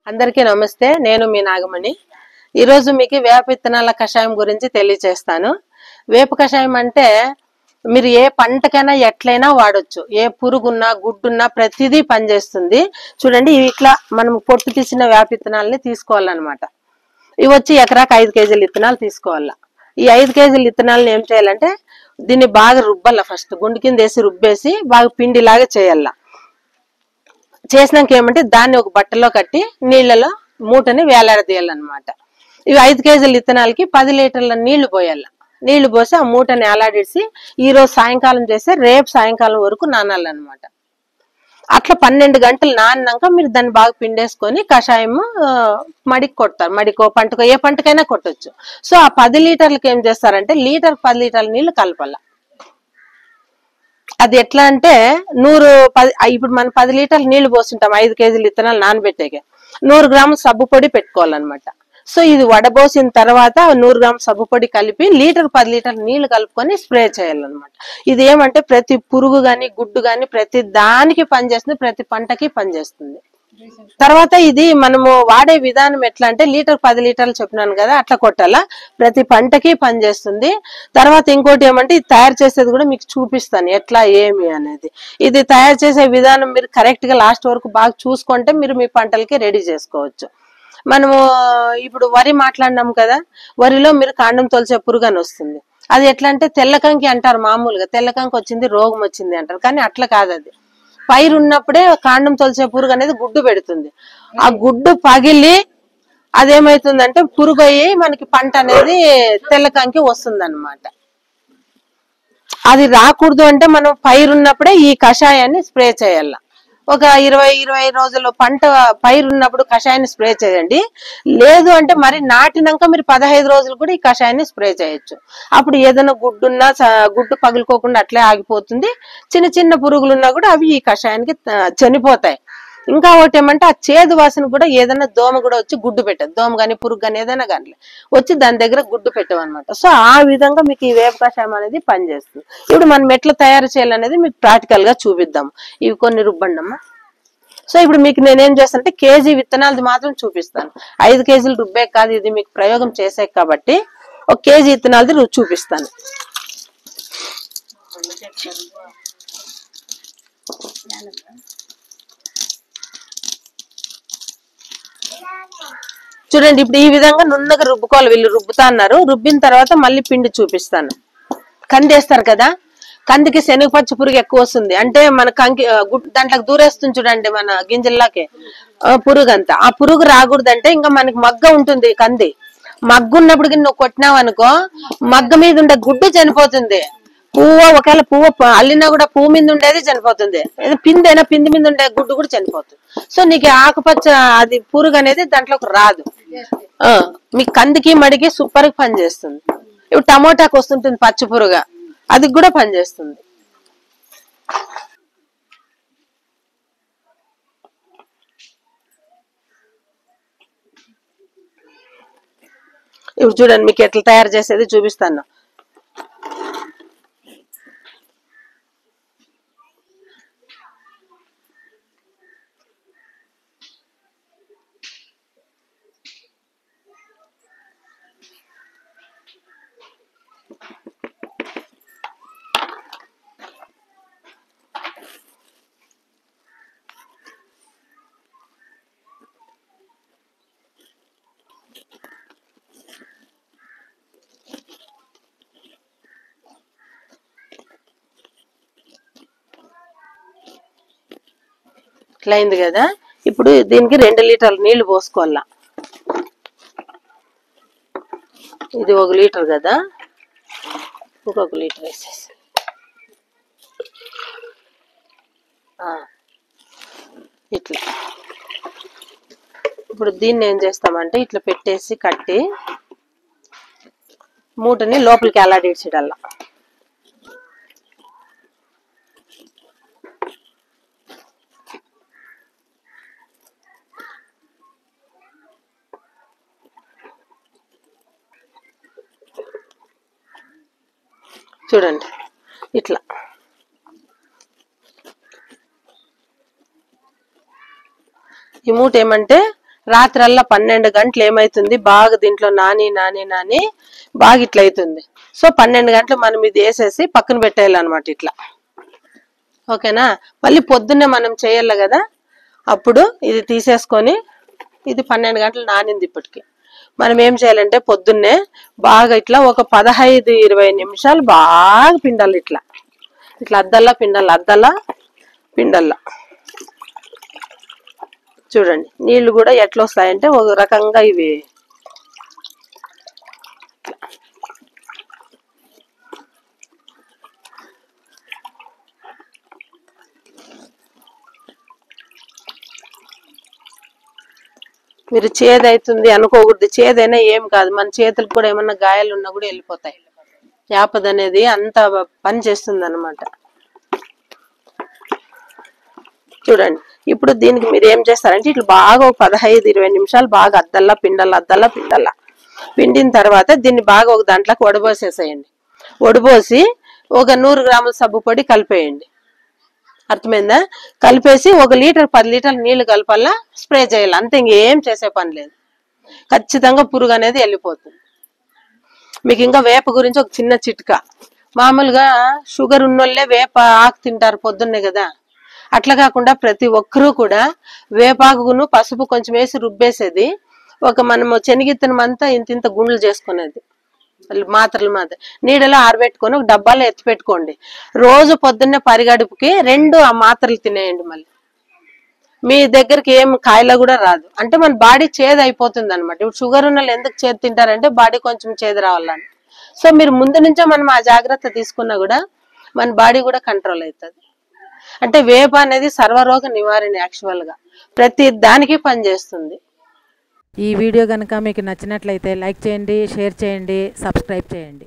అందరికీ నమస్తే. నేను మీ నాగమణి. ఈరోజు మీకు వేప విత్తనాల కషాయం గురించి తెలియజేస్తాను. వేప కషాయం అంటే మీరు ఏ పంటకైనా ఎట్లయినా వాడొచ్చు. ఏ పురుగున్నా గుడ్డున్నా ప్రతిదీ పనిచేస్తుంది. చూడండి, ఇట్లా మనం పొట్టు తీసిన వేప విత్తనాలని తీసుకోవాలన్నమాట. ఇవి వచ్చి ఎకరాకు 5 కేజీల విత్తనాలు తీసుకోవాలా. ఈ 5 కేజీల విత్తనాలను ఏం చేయాలంటే దీన్ని బాగా రుబ్బాల. ఫస్ట్ గుండు కింద వేసి రుబ్బేసి బాగా పిండిలాగా చేయాల. చేసినాక ఏమంటే దాన్ని ఒక బట్టలో కట్టి నీళ్లలో మూటని వేలాడదీయాలన్నమాట. ఇవి 5 కేజీల విత్తనాలకి 10 లీటర్ల నీళ్లు పోయాల. నీళ్లు పోసి ఆ మూటని వేలాడేసి ఈ రోజు సాయంకాలం చేస్తే రేపు సాయంకాలం వరకు నానాలన్నమాట. అట్లా 12 గంటలు నానినాక మీరు దాన్ని బాగా పిండేసుకొని కషాయము మడికి కొడతారు. మడికో పంటకో ఏ పంటకైనా కొట్టొచ్చు. సో ఆ 10 లీటర్లకి ఏం చేస్తారంటే లీటర్ 10 లీటర్ల నీళ్లు కలపాల. అది ఎట్లా అంటే ఇప్పుడు మనం 10 లీటర్ల నీళ్లు పోస్తుంటాం 5 కేజీల విత్తనాలు నానబెట్టాక 100 గ్రాముల సబ్బు పొడి పెట్టుకోవాలన్నమాట. సో ఇది వడబోసిన తర్వాత 100 గ్రాముల సబ్బు పొడి కలిపి 10 లీటర్ల నీళ్లు కలుపుకొని స్ప్రే చేయాలన్నమాట. ఇది ఏమంటే ప్రతి పురుగు గాని గుడ్డు గాని ప్రతి దానికి పనిచేస్తుంది, ప్రతి పంటకి పనిచేస్తుంది. తర్వాత ఇది మనము వాడే విధానం ఎట్లా అంటే లీటర్ 10 లీటర్లు చెప్పినాను కదా, అట్లా కొట్టాలా. ప్రతి పంటకి పనిచేస్తుంది. తర్వాత ఇంకోటి ఏమంటే ఇది తయారు చేసేది కూడా మీకు చూపిస్తాను ఎట్లా ఏమి అనేది. ఇది తయారు చేసే విధానం మీరు కరెక్ట్ గా లాస్ట్ వరకు బాగా చూసుకుంటే మీరు మీ పంటలకి రెడీ చేసుకోవచ్చు. మనము ఇప్పుడు వరి మాట్లాడినాం కదా, వరిలో మీరు కాండం తొలిచే పురుగు అని వస్తుంది. అది ఎట్లా అంటే తెల్లకంకి అంటారు. మామూలుగా తెల్లకంకి వచ్చింది, రోగం వచ్చింది అంటారు. కానీ అట్లా కాదు. అది పైరు ఉన్నప్పుడే కాండం తొలిచే పురుగు అనేది గుడ్డు పెడుతుంది. ఆ గుడ్డు పగిలి అదేమైతుందంటే పురుగు అయ్యి మనకి పంట అనేది తెల్లకంకి వస్తుంది అనమాట. అది రాకూడదు అంటే మనం పైరు ఉన్నప్పుడే ఈ కషాయాన్ని స్ప్రే చేయాల. ఒక 20 రోజుల్లో పంట పైరు ఉన్నప్పుడు కషాయాన్ని స్ప్రే చేయండి. లేదు అంటే మరి నాటినాక మీరు 15 రోజులు కూడా ఈ కషాయాన్ని స్ప్రే చేయొచ్చు. అప్పుడు ఏదైనా గుడ్డున్నా గుడ్డు పగులుకోకుండా అట్లే ఆగిపోతుంది. చిన్న చిన్న పురుగులున్నా కూడా అవి ఈ కషాయానికి చనిపోతాయి. ఇంకా ఒకటి ఏమంటే ఆ చేదు వాసన కూడా ఏదైనా దోమ కూడా వచ్చి గుడ్డు పెట్టదు. దోమ కానీ పురుగు కానీ ఏదైనా కానీ వచ్చి దాని దగ్గర గుడ్డు పెట్టవన్నమాట. సో ఆ విధంగా మీకు ఈ వేప కషాయం అనేది పనిచేస్తుంది. ఇప్పుడు మనం ఎట్లా తయారు చేయాలనేది మీకు ప్రాక్టికల్ గా చూపిద్దాం. ఇవి కొన్ని రుబ్బండమ్మా. సో ఇప్పుడు మీకు నేనేం చేస్తానంటే కేజీ విత్తనాలది మాత్రం చూపిస్తాను. 5 కేజీలు రుబ్బే కాదు, ఇది మీకు ప్రయోగం చేసే కాబట్టి 1 కేజీ విత్తనాలది చూపిస్తాను. చూడండి, ఇప్పుడు ఈ విధంగా నున్నగా రుబ్బుకోవాలి. వీళ్ళు రుబ్బుతా అన్నారు. రుబ్బిన తర్వాత మళ్ళీ పిండి చూపిస్తాను. కంది వేస్తారు కదా, కందికి శనగపచ్చి పురుగు ఎక్కువ వస్తుంది. అంటే మన కంకి దాంట్లోకి దూరేస్తుంది చూడండి, మన గింజల్లోకి పురుగు అంతా. ఆ పురుగు రాకూడదంటే ఇంకా మనకి మగ్గ ఉంటుంది. కంది మగ్గు ఉన్నప్పుడు నువ్వు కొట్టినావు అనుకో, మగ్గ మీద ఉండే గుడ్డు చనిపోతుంది. ఒకవేళ పువ్వు అల్లినా కూడా పువ్వు మీద ఉండేది చనిపోతుంది. పిందైనా పిండి మీద ఉండే గుడ్డు కూడా చనిపోతుంది. సో నీకు ఆకుపచ్చ అది పురుగు అనేది దాంట్లోకి రాదు. మీకు కందికి మడికి సూపర్ గా పనిచేస్తుంది. ఇప్పుడు టమోటాకు వస్తుంటుంది పచ్చి పురుగు, అది కూడా పనిచేస్తుంది. ఇప్పుడు చూడండి మీకు ఎట్లా తయారు చేసేది చూపిస్తాను. ఇట్లా అయింది కదా. ఇప్పుడు దీనికి 2 లీటర్ల నీళ్లు పోసుకోవాలా. ఇది 1 లీటర్ కదా, ఇంకొక లీటర్ వేసేసి ఇట్లా. ఇప్పుడు దీన్ని ఏం చేస్తామంటే ఇట్లా పెట్టేసి కట్టి మూటని లోపలికి ఎలాడేసేటల్లా. చూడండి ఇట్లా. ఈ మూట ఏమంటే రాత్రల్లా 12 గంటలు ఏమైతుంది బాగా దీంట్లో నాని నాని నాని బాగా ఇట్లా అవుతుంది. సో 12 గంటలు మనం ఇది వేసేసి పక్కన పెట్టేయాలన్నమాట ఇట్లా. ఓకేనా? మళ్ళీ పొద్దున్నే మనం చేయాలి కదా, అప్పుడు ఇది తీసేసుకొని ఇది 12 గంటలు నానింది. ఇప్పటికి మనం ఏం చేయాలంటే పొద్దున్నే బాగా ఇట్లా ఒక 15-20 నిమిషాలు బాగా పిండాలి. ఇట్లా ఇట్లా అద్దల్లా పిండాలి, అద్దల్లా పిండల్లా. చూడండి నీళ్లు కూడా ఎట్లా వస్తాయంటే ఒక రకంగా ఇవి మీరు చేదైతుంది అనుకోకూడదు. చేదైనా ఏం కాదు, మన చేతులకు కూడా ఏమన్నా గాయాలు ఉన్నా కూడా వెళ్ళిపోతాయి. యాపద అనేది అంత పని చేస్తుంది అన్నమాట. చూడండి ఇప్పుడు దీనికి మీరు ఏం చేస్తారంటే ఇట్లా బాగా 15-20 నిమిషాలు బాగా అద్దల్లా పిండల్లా, అద్దల్లా పిండల్లా. పిండిన తర్వాత దీన్ని బాగా ఒక దాంట్లోకి వడబోసేసేయండి. వడబోసి ఒక 100 గ్రాముల సబ్బు పొడి కలిపేయండి. అర్థమైందా? కలిపేసి 1 లీటర్ 10 లీటర్ల నీళ్లు కలపాలా, స్ప్రే చేయాలి. అంతే, ఇంకేం చేసే పని లేదు. ఖచ్చితంగా పురుగు అనేది వెళ్ళిపోతుంది. మీకు ఇంకా వేప గురించి ఒక చిన్న చిట్కా. మామూలుగా షుగర్ ఉన్నోళ్ళే వేప ఆకు తింటారు పొద్దున్నే కదా, అట్లా కాకుండా ప్రతి ఒక్కరూ కూడా వేపాకును పసుపు కొంచెం వేసి రుబ్బేసేది, ఒక మనము శనగిత్తనం అంతా ఇంత గుండ్లు చేసుకునేది, మాత్రలు నీడలో ఆరబెట్టుకొని ఒక డబ్బాలో ఎత్తి పెట్టుకోండి. రోజు పొద్దున్నే పరిగడుపుకి 2 ఆ మాత్రలు తినేయండి. మళ్ళీ మీ దగ్గరికి ఏం కాయలా కూడా రాదు. అంటే మన బాడీ చేదు అయిపోతుంది అనమాట. ఇప్పుడు షుగర్ ఉన్న వాళ్ళు ఎందుకు చేదు తింటారంటే బాడీ కొంచెం చేదు రావాలని. సో మీరు ముందు నుంచే మనం ఆ జాగ్రత్త తీసుకున్నా కూడా మన బాడీ కూడా కంట్రోల్ అవుతుంది. అంటే వేప అనేది సర్వరోగ నివారణ, యాక్చువల్ గా ప్రతి దానికి పనిచేస్తుంది. ఈ వీడియో కనుక మీకు నచ్చినట్లయితే లైక్ చేయండి, షేర్ చేయండి, సబ్స్క్రైబ్ చేయండి.